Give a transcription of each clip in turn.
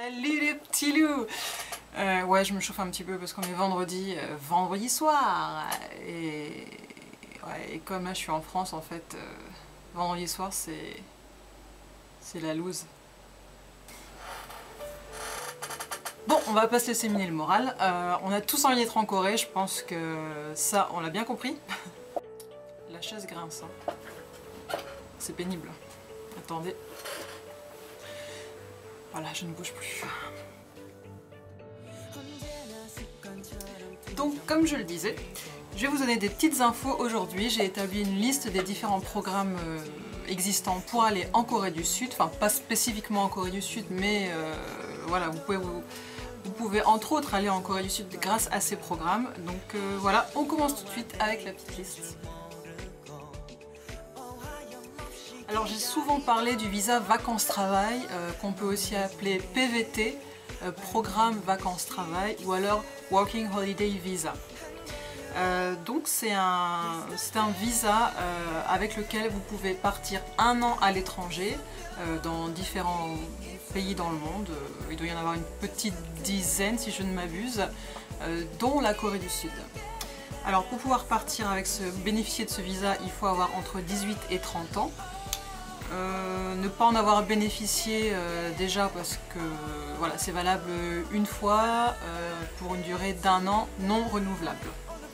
Salut les petits loups. Ouais, je me chauffe un petit peu parce qu'on est vendredi soir. Et, ouais, et comme là je suis en France, en fait, vendredi soir c'est la loose. Bon, on va pas se laisser miner le moral. On a tous envie d'être en Corée, je pense que ça, on l'a bien compris. La chaise grince, hein. C'est pénible. Attendez. Voilà, je ne bouge plus. Donc, comme je le disais, je vais vous donner des petites infos aujourd'hui. J'ai établi une liste des différents programmes existants pour aller en Corée du Sud. Enfin, pas spécifiquement en Corée du Sud, mais voilà, vous pouvez entre autres aller en Corée du Sud grâce à ces programmes. Donc voilà, on commence tout de suite avec la petite liste. Alors j'ai souvent parlé du visa vacances-travail, qu'on peut aussi appeler PVT, Programme Vacances-Travail, ou alors Working Holiday Visa. Donc c'est un visa avec lequel vous pouvez partir 1 an à l'étranger, dans différents pays dans le monde. Il doit y en avoir une petite dizaine si je ne m'abuse, dont la Corée du Sud. Alors pour pouvoir partir bénéficier de ce visa, il faut avoir entre 18 et 30 ans. Ne pas en avoir bénéficié déjà parce que voilà, c'est valable une fois pour une durée d'1 an non renouvelable.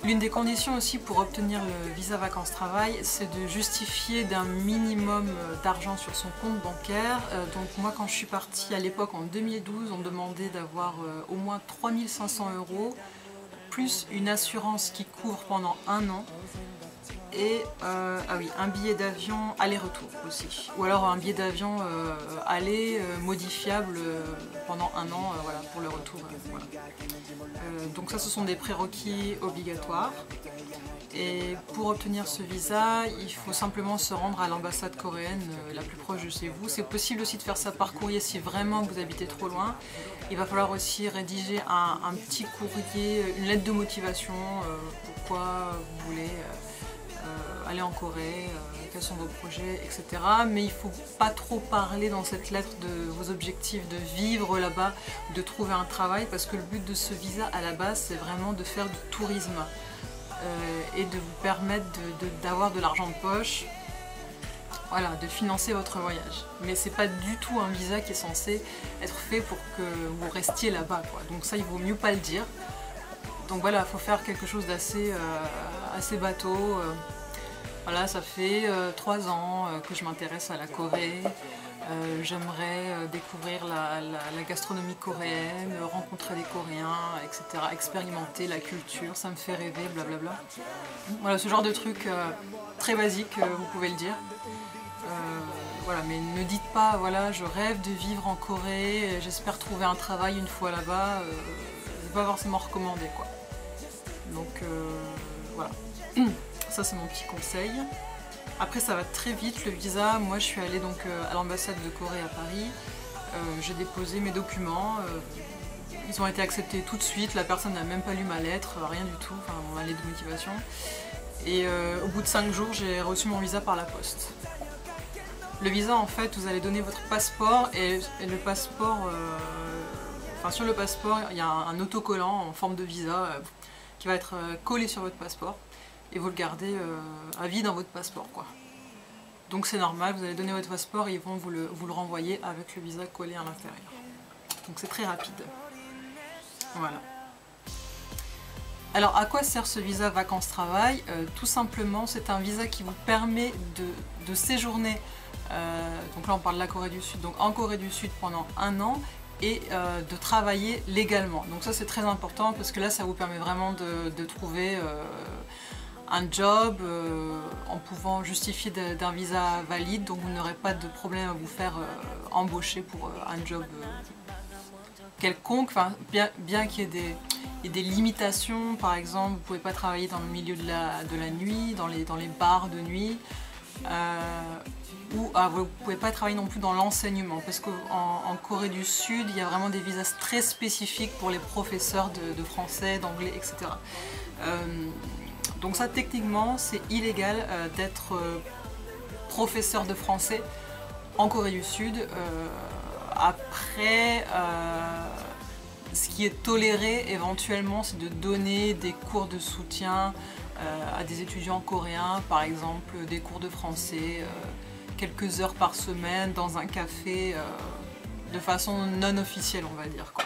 L'une des conditions aussi pour obtenir le visa vacances-travail, c'est de justifier d'un minimum d'argent sur son compte bancaire. Donc moi quand je suis partie à l'époque en 2012, on me demandait d'avoir au moins 3 500 € plus une assurance qui couvre pendant 1 an. Et ah oui, un billet d'avion aller-retour aussi. Ou alors un billet d'avion aller modifiable pendant 1 an voilà, pour le retour. Voilà. Donc ça, ce sont des prérequis obligatoires. Et pour obtenir ce visa, il faut simplement se rendre à l'ambassade coréenne la plus proche de chez vous. C'est possible aussi de faire ça par courrier si vraiment vous habitez trop loin. Il va falloir aussi rédiger un petit courrier, une lettre de motivation, pourquoi vous voulez aller en Corée, quels sont vos projets, etc. Mais il ne faut pas trop parler dans cette lettre de vos objectifs de vivre là-bas, de trouver un travail, parce que le but de ce visa à la base, c'est vraiment de faire du tourisme et de vous permettre d'avoir de l'argent de poche, voilà, de financer votre voyage. Mais c'est pas du tout un visa qui est censé être fait pour que vous restiez là-bas, quoi. Donc ça, il vaut mieux pas le dire. Donc voilà, il faut faire quelque chose d'assez assez bateau. Voilà, ça fait 3 ans que je m'intéresse à la Corée. J'aimerais découvrir la gastronomie coréenne, rencontrer des Coréens, etc. Expérimenter la culture, ça me fait rêver, blablabla. Voilà, ce genre de truc très basique, vous pouvez le dire. Voilà, mais ne dites pas, voilà, je rêve de vivre en Corée, j'espère trouver un travail une fois là-bas. C'est pas forcément recommandé, quoi. Donc voilà. Ça c'est mon petit conseil. Après ça va très vite le visa. Moi je suis allée donc à l'ambassade de Corée à Paris. J'ai déposé mes documents. Ils ont été acceptés tout de suite. La personne n'a même pas lu ma lettre, rien du tout, enfin ma lettre de motivation. Et au bout de 5 jours j'ai reçu mon visa par la poste. Le visa en fait, vous allez donner votre passeport et le passeport, enfin sur le passeport il y a un autocollant en forme de visa qui va être collé sur votre passeport. Et vous le gardez à vie dans votre passeport, quoi. Donc c'est normal, vous allez donner votre passeport et ils vont vous le renvoyer avec le visa collé à l'intérieur. Donc c'est très rapide. Voilà. Alors à quoi sert ce visa vacances-travail? Tout simplement, c'est un visa qui vous permet de séjourner, donc là on parle de la Corée du Sud, donc en Corée du Sud pendant 1 an, et de travailler légalement. Donc ça c'est très important parce que là ça vous permet vraiment de trouver un job en pouvant justifier d'un visa valide, donc vous n'aurez pas de problème à vous faire embaucher pour un job quelconque, enfin, bien qu'il y ait des limitations. Par exemple, vous ne pouvez pas travailler dans le milieu de la nuit, dans les bars de nuit, ou vous ne pouvez pas travailler non plus dans l'enseignement, parce qu'en Corée du Sud, il y a vraiment des visas très spécifiques pour les professeurs de français, d'anglais, etc. Donc ça, techniquement, c'est illégal d'être professeur de français en Corée du Sud, après, ce qui est toléré éventuellement, c'est de donner des cours de soutien à des étudiants coréens, par exemple des cours de français, quelques heures par semaine dans un café, de façon non officielle, on va dire, quoi.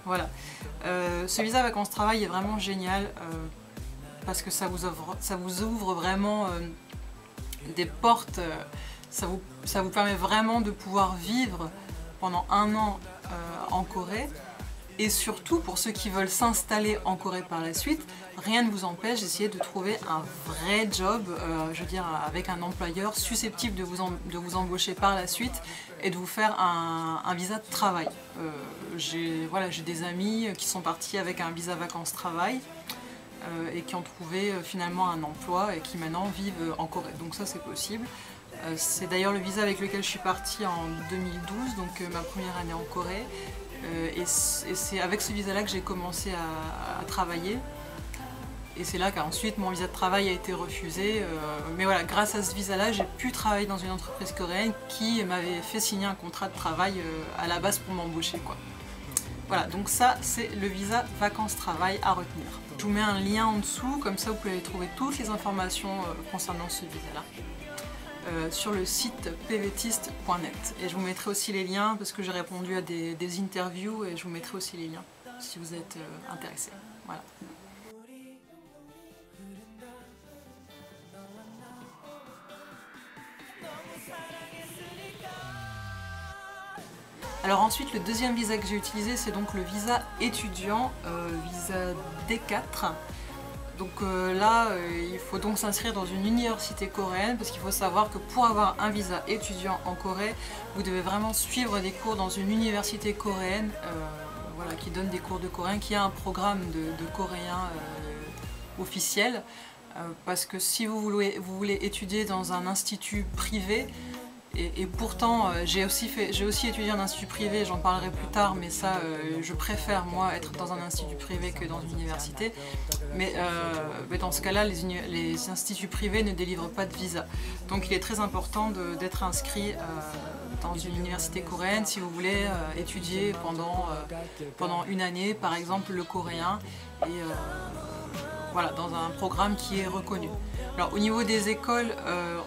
Voilà. Ce visa vacances-travail est vraiment génial parce que ça vous ouvre vraiment des portes, ça vous permet vraiment de pouvoir vivre pendant 1 an en Corée. Et surtout, pour ceux qui veulent s'installer en Corée par la suite, rien ne vous empêche d'essayer de trouver un vrai job, je veux dire avec un employeur susceptible de vous embaucher par la suite et de vous faire un visa de travail. J'ai des amis qui sont partis avec un visa vacances-travail et qui ont trouvé finalement un emploi et qui maintenant vivent en Corée. Donc ça c'est possible. C'est d'ailleurs le visa avec lequel je suis partie en 2012, donc ma première année en Corée. Et c'est avec ce visa-là que j'ai commencé à travailler. Et c'est là qu'ensuite mon visa de travail a été refusé. Mais voilà, grâce à ce visa-là, j'ai pu travailler dans une entreprise coréenne qui m'avait fait signer un contrat de travail à la base pour m'embaucher, quoi. Voilà, donc ça c'est le visa vacances-travail à retenir. Je vous mets un lien en dessous, comme ça vous pouvez trouver toutes les informations concernant ce visa-là. Sur le site pvtist.net, et je vous mettrai aussi les liens parce que j'ai répondu à des interviews et je vous mettrai aussi les liens si vous êtes intéressé. Voilà. Alors ensuite, le deuxième visa que j'ai utilisé, c'est donc le visa étudiant, visa D4. Donc là, il faut donc s'inscrire dans une université coréenne parce qu'il faut savoir que pour avoir un visa étudiant en Corée, vous devez vraiment suivre des cours dans une université coréenne voilà, qui donne des cours de coréen, qui a un programme de coréen officiel. Parce que si vous voulez étudier dans un institut privé, et pourtant j'ai aussi étudié en institut privé, j'en parlerai plus tard, mais ça je préfère moi être dans un institut privé que dans une université. Mais dans ce cas-là, les instituts privés ne délivrent pas de visa. Donc il est très important d'être inscrit dans une université coréenne si vous voulez étudier pendant 1 année, par exemple le coréen, et voilà, dans un programme qui est reconnu. Alors au niveau des écoles,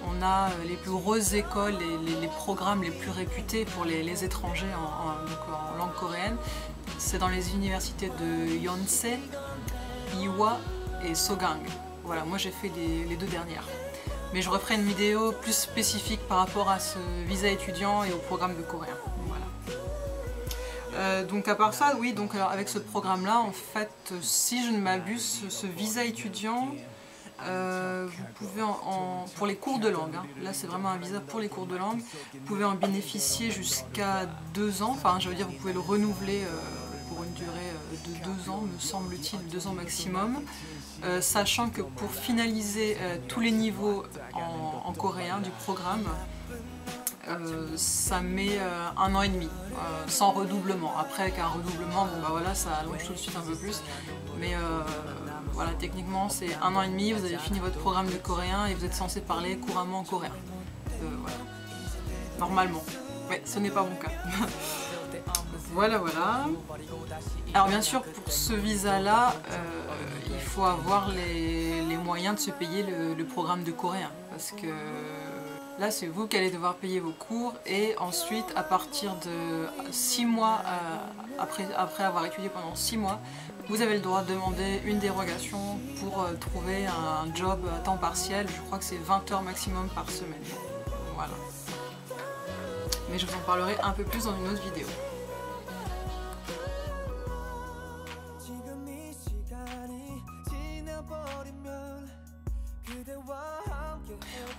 on a les plus grosses écoles, les programmes les plus réputés pour les étrangers en langue coréenne. C'est dans les universités de Yonsei, Ewha et Sogang. Voilà, moi j'ai fait les 2 dernières. Mais je referai une vidéo plus spécifique par rapport à ce visa étudiant et au programme de coréen. Voilà. Donc à part ça, oui, donc alors avec ce programme-là, en fait, si je ne m'abuse, ce visa étudiant, vous pouvez pour les cours de langue, hein, là c'est vraiment un visa pour les cours de langue, vous pouvez en bénéficier jusqu'à 2 ans, enfin je veux dire vous pouvez le renouveler pour une durée de 2 ans, me semble-t-il, 2 ans maximum, sachant que pour finaliser tous les niveaux en coréen du programme, ça met 1 an et demi, sans redoublement. Après avec un redoublement, bon bah voilà, ça allonge tout de suite un peu plus, mais voilà, techniquement c'est 1 an et demi, vous avez fini votre programme de coréen et vous êtes censé parler couramment en coréen. Voilà. Normalement, mais ce n'est pas mon cas. Voilà, voilà. Alors bien sûr, pour ce visa-là, il faut avoir les moyens de se payer le programme de coréen, parce que là, c'est vous qui allez devoir payer vos cours, et ensuite, à partir de 6 mois, après avoir étudié pendant 6 mois, vous avez le droit de demander une dérogation pour trouver un job à temps partiel. Je crois que c'est 20 heures maximum par semaine. Voilà. Mais je vous en parlerai un peu plus dans une autre vidéo.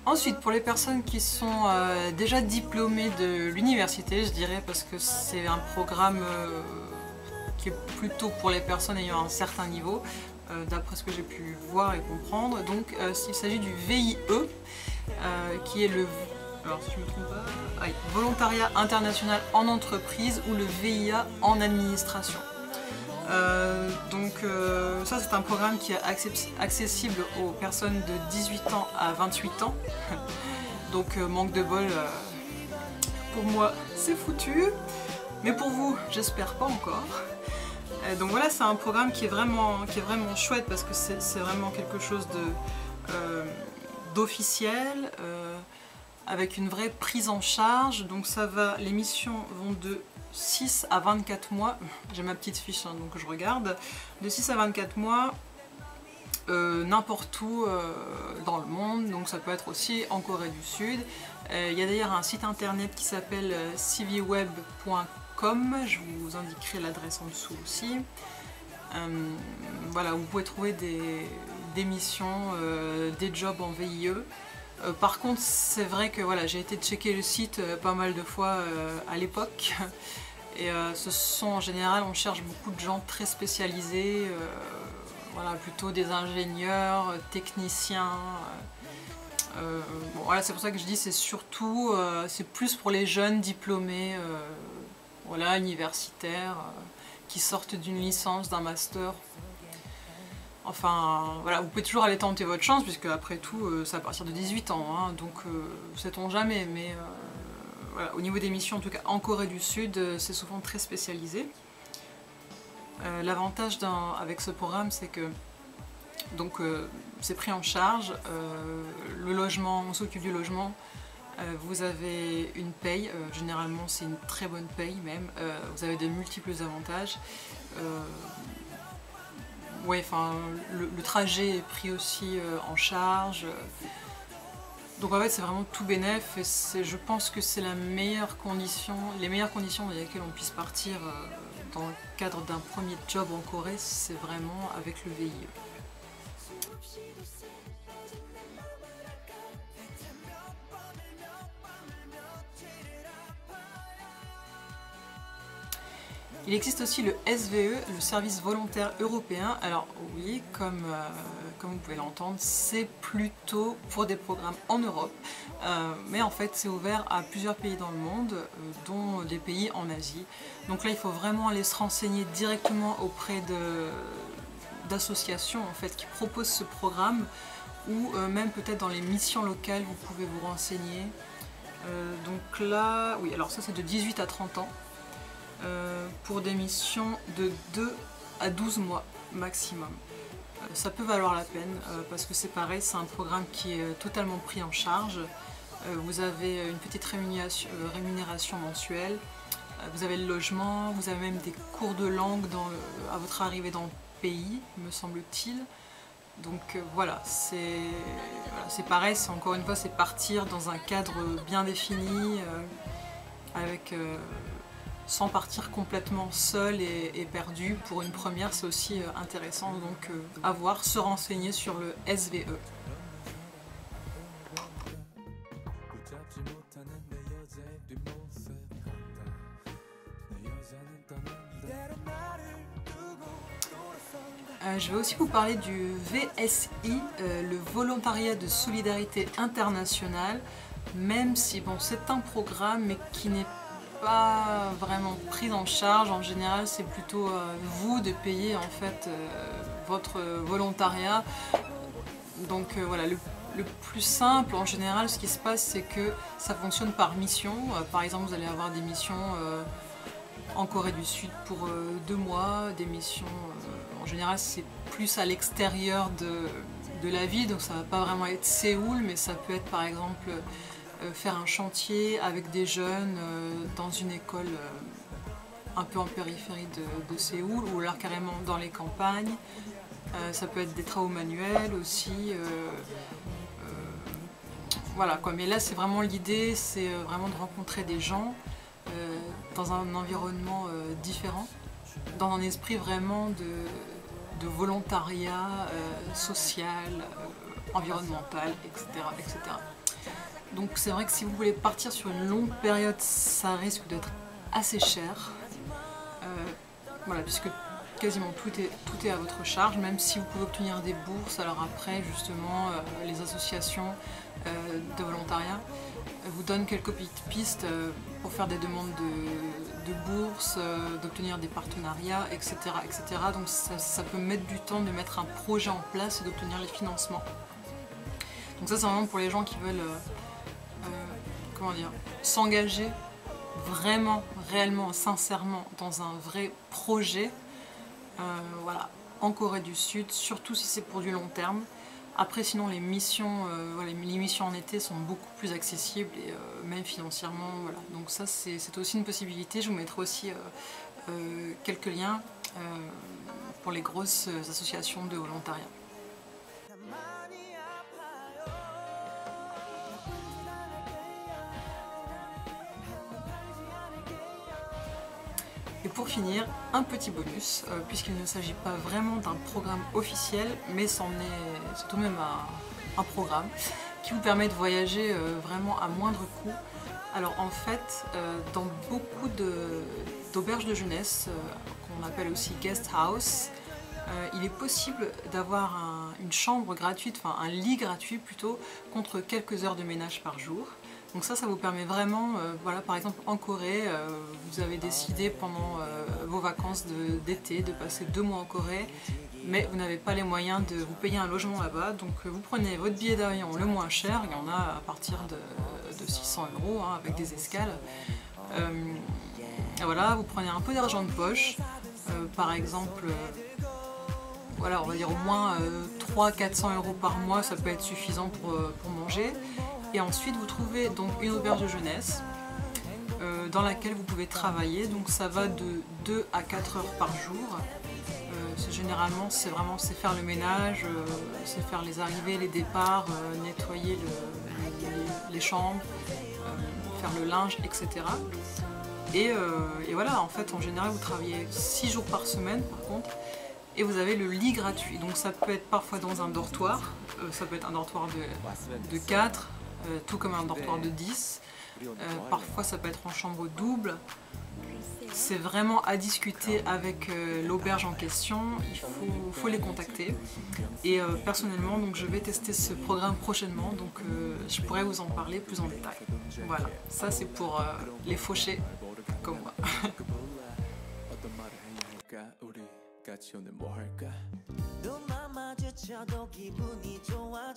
Ensuite, pour les personnes qui sont déjà diplômées de l'université, je dirais, parce que c'est un programme qui est plutôt pour les personnes ayant un certain niveau, d'après ce que j'ai pu voir et comprendre. Donc il s'agit du VIE, qui est le, alors si je me trompe pas, volontariat international en entreprise, ou le VIA en administration. Ça c'est un programme qui est accessible aux personnes de 18 ans à 28 ans. Donc manque de bol, pour moi c'est foutu, mais pour vous j'espère pas encore. Donc voilà, c'est un programme qui est vraiment chouette parce que c'est vraiment quelque chose d'officiel, avec une vraie prise en charge. Donc ça va, les missions vont de 6 à 24 mois, j'ai ma petite fiche hein, donc je regarde, de 6 à 24 mois, n'importe où dans le monde, donc ça peut être aussi en Corée du Sud. Il y a d'ailleurs un site internet qui s'appelle cvweb.com, je vous indiquerai l'adresse en dessous aussi. Voilà, vous pouvez trouver des missions, des jobs en VIE. Par contre, c'est vrai que voilà, j'ai été checker le site pas mal de fois à l'époque. Et ce sont en général, on cherche beaucoup de gens très spécialisés, voilà, plutôt des ingénieurs, techniciens. Bon, voilà, c'est pour ça que je dis c'est surtout, c'est plus pour les jeunes diplômés, voilà, universitaires, qui sortent d'une licence, d'un master. Enfin, voilà, vous pouvez toujours aller tenter votre chance, puisque après tout, c'est à partir de 18 ans, hein, donc sait-on jamais, mais voilà, au niveau des missions, en tout cas en Corée du Sud, c'est souvent très spécialisé. L'avantage avec ce programme, c'est que donc c'est pris en charge, le logement, on s'occupe du logement, vous avez une paye, généralement c'est une très bonne paye même, vous avez de multiples avantages. Ouais, enfin, le trajet est pris aussi en charge. Donc en fait c'est vraiment tout bénef et je pense que c'est les meilleures conditions dans lesquelles on puisse partir dans le cadre d'un premier job en Corée, c'est vraiment avec le VIE. Il existe aussi le SVE, le service volontaire européen. Alors oui, comme vous pouvez l'entendre, c'est plutôt pour des programmes en Europe, mais en fait c'est ouvert à plusieurs pays dans le monde, dont des pays en Asie. Donc là il faut vraiment aller se renseigner directement auprès d'associations en fait, qui proposent ce programme, ou même peut-être dans les missions locales vous pouvez vous renseigner. Donc là, oui, alors ça c'est de 18 à 30 ans. Pour des missions de 2 à 12 mois maximum. Ça peut valoir la peine parce que c'est pareil, c'est un programme qui est totalement pris en charge. Vous avez une petite rémunération mensuelle, vous avez le logement, vous avez même des cours de langue à votre arrivée dans le pays, me semble-t-il. Donc voilà, c'est pareil, encore une fois, c'est partir dans un cadre bien défini, sans partir complètement seul et perdu. Pour une première, c'est aussi intéressant, donc à voir, se renseigner sur le SVE. Je vais aussi vous parler du VSI, le volontariat de solidarité internationale, même si bon, c'est un programme mais qui n'est pas vraiment pris en charge. En général, c'est plutôt vous de payer en fait votre volontariat. Donc voilà, le plus simple en général, ce qui se passe, c'est que ça fonctionne par mission. Par exemple, vous allez avoir des missions en Corée du Sud pour 2 mois, des missions en général c'est plus à l'extérieur de la ville, donc ça va pas vraiment être Séoul, mais ça peut être par exemple faire un chantier avec des jeunes dans une école un peu en périphérie de Séoul, ou alors carrément dans les campagnes. Ça peut être des travaux manuels aussi. Voilà quoi, mais là c'est vraiment l'idée, c'est vraiment de rencontrer des gens dans un environnement différent, dans un esprit vraiment de volontariat social, environnemental, etc., etc. Donc c'est vrai que si vous voulez partir sur une longue période, ça risque d'être assez cher. Voilà, puisque quasiment tout est à votre charge, même si vous pouvez obtenir des bourses. Alors après, justement, les associations de volontariat vous donnent quelques petites pistes pour faire des demandes de bourses, d'obtenir des partenariats, etc., etc. Donc ça peut mettre du temps de mettre un projet en place et d'obtenir les financements. Donc ça c'est vraiment pour les gens qui veulent comment dire, s'engager vraiment, réellement, sincèrement dans un vrai projet, voilà, en Corée du Sud, surtout si c'est pour du long terme. Après sinon les missions en été sont beaucoup plus accessibles et même financièrement, voilà. Donc ça c'est aussi une possibilité. Je vous mettrai aussi quelques liens pour les grosses associations de volontariat. Et pour finir, un petit bonus, puisqu'il ne s'agit pas vraiment d'un programme officiel, mais c'est tout de même un programme qui vous permet de voyager vraiment à moindre coût. Alors en fait, dans beaucoup d'auberges de jeunesse, qu'on appelle aussi guest house, il est possible d'avoir une chambre gratuite, enfin un lit gratuit plutôt, contre quelques heures de ménage par jour. Donc ça vous permet vraiment, voilà, par exemple en Corée, vous avez décidé pendant vos vacances d'été de passer 2 mois en Corée, mais vous n'avez pas les moyens de vous payer un logement là-bas, donc vous prenez votre billet d'avion le moins cher, il y en a à partir de 600 € hein, avec des escales. Voilà, vous prenez un peu d'argent de poche, par exemple, voilà, on va dire au moins 300-400 € par mois, ça peut être suffisant pour manger. Et ensuite vous trouvez donc une auberge de jeunesse dans laquelle vous pouvez travailler, donc ça va de 2 à 4 heures par jour. Généralement c'est faire le ménage, c'est faire les arrivées, les départs, nettoyer les chambres, faire le linge, etc. Et voilà, en fait en général vous travaillez 6 jours par semaine par contre, et vous avez le lit gratuit. Donc ça peut être parfois dans un dortoir, ça peut être un dortoir de 4, tout comme un dortoir de 10. Parfois ça peut être en chambre double. C'est vraiment à discuter avec l'auberge en question, il faut les contacter. Et personnellement, donc, je vais tester ce programme prochainement, donc je pourrais vous en parler plus en détail. Voilà, ça c'est pour les fauchés comme moi.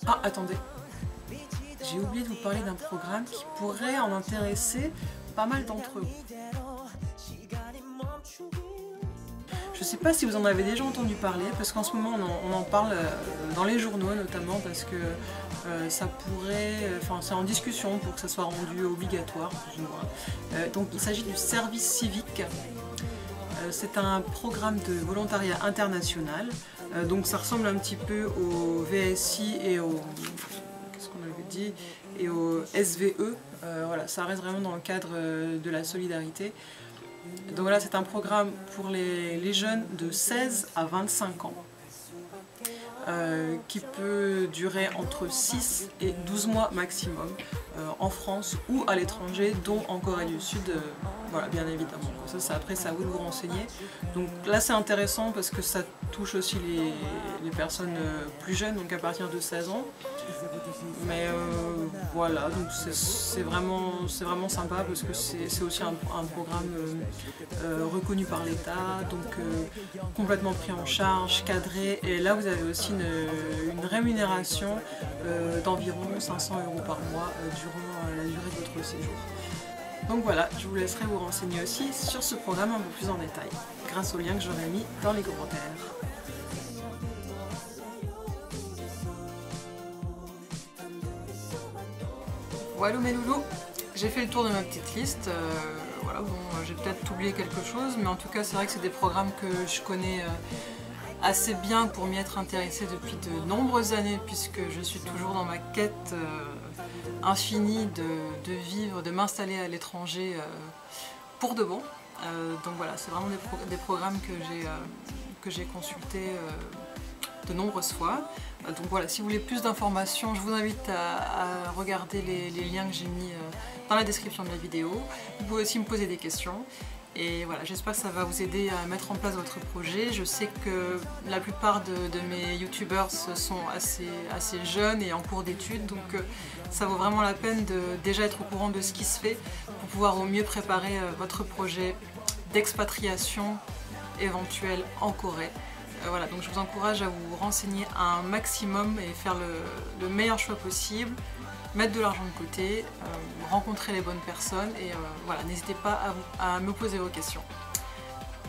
Ah, attendez, j'ai oublié de vous parler d'un programme qui pourrait en intéresser pas mal d'entre vous. Je ne sais pas si vous en avez déjà entendu parler, parce qu'en ce moment on en parle dans les journaux notamment, parce que ça pourrait, enfin c'est en discussion pour que ça soit rendu obligatoire plus ou moins. Donc il s'agit du service civique. C'est un programme de volontariat international, donc ça ressemble un petit peu au VSI et au, qu'est-ce qu'on avait dit, et au SVE. Voilà, ça reste vraiment dans le cadre de la solidarité. Donc voilà, c'est un programme pour les jeunes de 16 à 25 ans qui peut durer entre 6 et 12 mois maximum en France ou à l'étranger, dont en Corée du Sud, voilà, bien évidemment. Ça, après, c'est à vous de vous renseigner. Donc là, c'est intéressant parce que ça touche aussi les personnes plus jeunes, donc à partir de 16 ans. Mais voilà, donc c'est vraiment sympa parce que c'est aussi un programme reconnu par l'État, donc complètement pris en charge, cadré, et là vous avez aussi une rémunération d'environ 500 € par mois durant la durée de votre séjour. Donc voilà, je vous laisserai vous renseigner aussi sur ce programme un peu plus en détail, grâce au lien que j'aurai mis dans les commentaires. Voilà mes loulous, j'ai fait le tour de ma petite liste. Voilà, bon, j'ai peut-être oublié quelque chose, mais en tout cas c'est vrai que c'est des programmes que je connais assez bien pour m'y être intéressée depuis de nombreuses années, puisque je suis toujours dans ma quête infinie de vivre, de m'installer à l'étranger pour de bon. Donc voilà, c'est vraiment des programmes que j'ai consultés de nombreuses fois. Donc voilà, si vous voulez plus d'informations, je vous invite à regarder les liens que j'ai mis dans la description de la vidéo. Vous pouvez aussi me poser des questions. Et voilà, j'espère que ça va vous aider à mettre en place votre projet. Je sais que la plupart de mes youtubeurs sont assez jeunes et en cours d'études, donc ça vaut vraiment la peine de déjà être au courant de ce qui se fait pour pouvoir au mieux préparer votre projet d'expatriation éventuelle en Corée. Voilà, donc je vous encourage à vous renseigner un maximum et faire le meilleur choix possible, mettre de l'argent de côté, rencontrer les bonnes personnes et voilà, n'hésitez pas à me poser vos questions.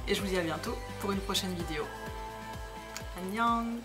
Et je vous dis à bientôt pour une prochaine vidéo. Annyeong!